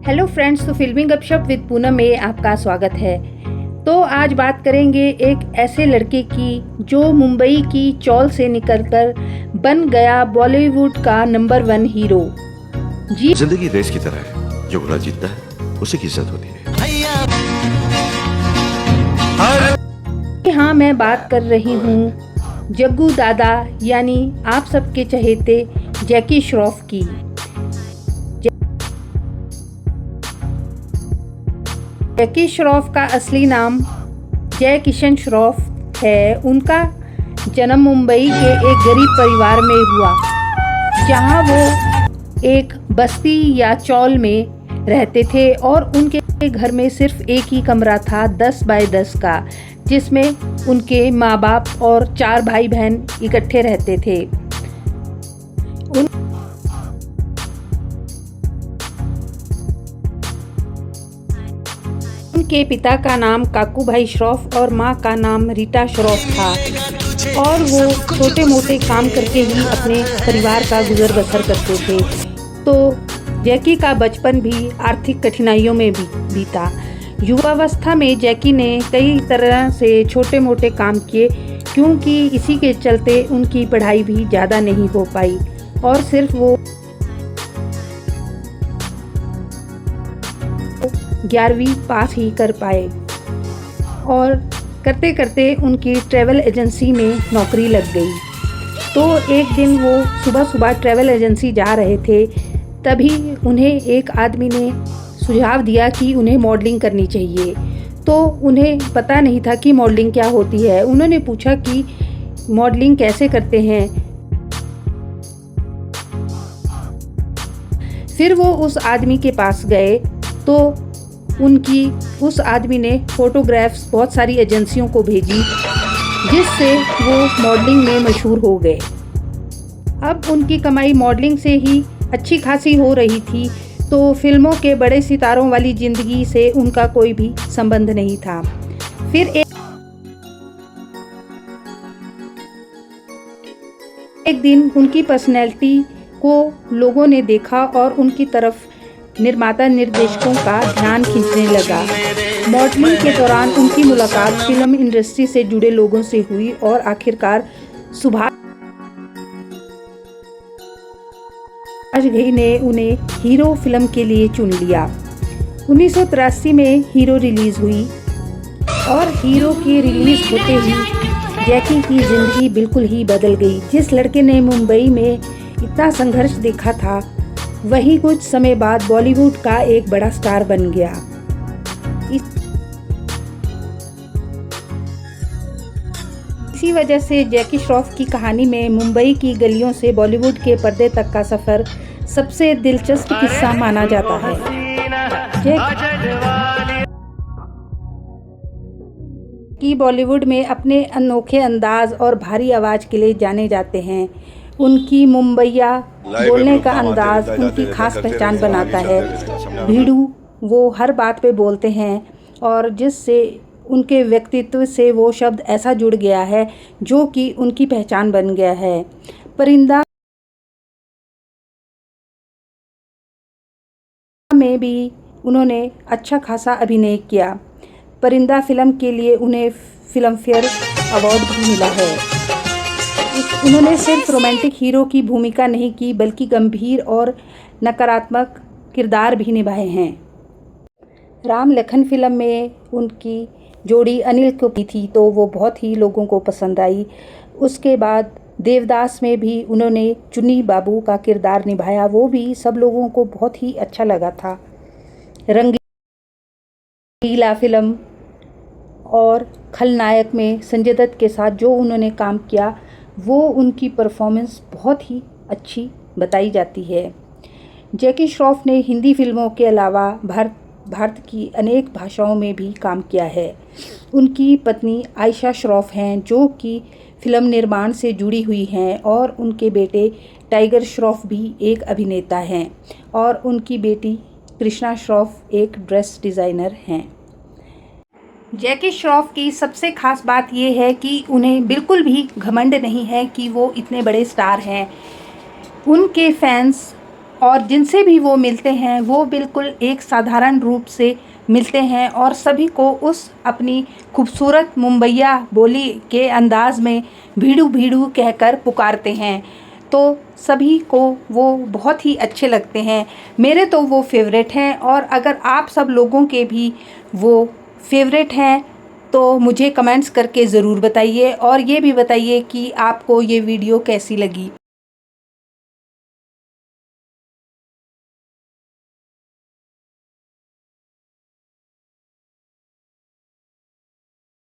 Hello friends, तो फिल्मी गपशप विद पूनम में आपका स्वागत है। तो आज बात करेंगे एक ऐसे लड़के की जो मुंबई की चौल से निकलकर बन गया बॉलीवुड का नंबर 1 हीरो। जी जिंदगी रेस की तरह है, जो घोड़ा जीतता है उसी की इज्जत होती है। हाँ, मैं बात कर रही हूँ जग्गू दादा यानी आप सबके चहेते जैकी श्रॉफ की। जैकी श्रॉफ का असली नाम जय किशन श्रॉफ है। उनका जन्म मुंबई के एक गरीब परिवार में हुआ, जहां वो एक बस्ती या चौल में रहते थे और उनके घर में सिर्फ एक ही कमरा था 10 बाय 10 का, जिसमें उनके माँ बाप और 4 भाई बहन इकट्ठे रहते थे। उनके पिता का नाम काकू भाई श्रॉफ और माँ का नाम रीटा श्रॉफ था और वो छोटे मोटे काम करके ही अपने परिवार का गुजर बसर करते थे। तो जैकी का बचपन भी आर्थिक कठिनाइयों में बीता। युवावस्था में जैकी ने कई तरह से छोटे मोटे काम किए, क्योंकि इसी के चलते उनकी पढ़ाई भी ज़्यादा नहीं हो पाई और सिर्फ वो 11वीं पास ही कर पाए। और करते करते उनकी ट्रैवल एजेंसी में नौकरी लग गई। तो एक दिन वो सुबह सुबह ट्रैवल एजेंसी जा रहे थे, तभी उन्हें एक आदमी ने सुझाव दिया कि उन्हें मॉडलिंग करनी चाहिए। तो उन्हें पता नहीं था कि मॉडलिंग क्या होती है। उन्होंने पूछा कि मॉडलिंग कैसे करते हैं। फिर वो उस आदमी के पास गए तो उस आदमी ने फोटोग्राफ्स बहुत सारी एजेंसियों को भेजी, जिससे वो मॉडलिंग में मशहूर हो गए। अब उनकी कमाई मॉडलिंग से ही अच्छी खासी हो रही थी, तो फिल्मों के बड़े सितारों वाली ज़िंदगी से उनका कोई भी संबंध नहीं था। फिर एक दिन उनकी पर्सनैलिटी को लोगों ने देखा और उनकी तरफ निर्माता निर्देशकों का ध्यान खींचने लगा। मॉडलिंग के दौरान उनकी मुलाकात फिल्म इंडस्ट्री से जुड़े लोगों से हुई और आखिरकार सुभाष घई ने उन्हें हीरो फिल्म के लिए चुन लिया। 1983 में हीरो रिलीज हुई और हीरो की रिलीज होते ही जैकी की जिंदगी बिल्कुल ही बदल गई। जिस लड़के ने मुंबई में इतना संघर्ष देखा था, वही कुछ समय बाद बॉलीवुड का एक बड़ा स्टार बन गया। इसी वजह से जैकी श्रॉफ की कहानी में मुंबई की गलियों से बॉलीवुड के पर्दे तक का सफ़र सबसे दिलचस्प किस्सा माना जाता है। कि बॉलीवुड में अपने अनोखे अंदाज और भारी आवाज़ के लिए जाने जाते हैं। उनकी मुंबईया बोलने का अंदाज उनकी खास पहचान बनाता है। भीड़ू वो हर बात पे बोलते हैं और जिससे उनके व्यक्तित्व से वो शब्द ऐसा जुड़ गया है जो कि उनकी पहचान बन गया है। परिंदा में भी उन्होंने अच्छा खासा अभिनय किया। परिंदा फिल्म के लिए उन्हें फिल्म फेयर अवार्ड भी मिला है। उन्होंने सिर्फ रोमांटिक हीरो की भूमिका नहीं की, बल्कि गंभीर और नकारात्मक किरदार भी निभाए हैं। राम लखन फिल्म में उनकी जोड़ी अनिल कपूर थी, तो वो बहुत ही लोगों को पसंद आई। उसके बाद देवदास में भी उन्होंने चुन्नी बाबू का किरदार निभाया, वो भी सब लोगों को बहुत ही अच्छा लगा था। रंगीला फिल्म और खलनायक में संजय दत्त के साथ जो उन्होंने काम किया, वो उनकी परफॉर्मेंस बहुत ही अच्छी बताई जाती है। जैकी श्रॉफ ने हिंदी फिल्मों के अलावा भारत की अनेक भाषाओं में भी काम किया है। उनकी पत्नी आयशा श्रॉफ हैं, जो कि फिल्म निर्माण से जुड़ी हुई हैं, और उनके बेटे टाइगर श्रॉफ भी एक अभिनेता हैं और उनकी बेटी कृष्णा श्रॉफ एक ड्रेस डिज़ाइनर हैं। जैकी श्रॉफ की सबसे खास बात यह है कि उन्हें बिल्कुल भी घमंड नहीं है कि वो इतने बड़े स्टार हैं। उनके फैंस और जिनसे भी वो मिलते हैं वो बिल्कुल एक साधारण रूप से मिलते हैं और सभी को उस अपनी खूबसूरत मुंबईया बोली के अंदाज़ में भीड़ू भीड़ू कहकर पुकारते हैं। तो सभी को वो बहुत ही अच्छे लगते हैं। मेरे तो वो फेवरेट हैं, और अगर आप सब लोगों के भी वो फेवरेट हैं तो मुझे कमेंट्स करके ज़रूर बताइए, और ये भी बताइए कि आपको ये वीडियो कैसी लगी।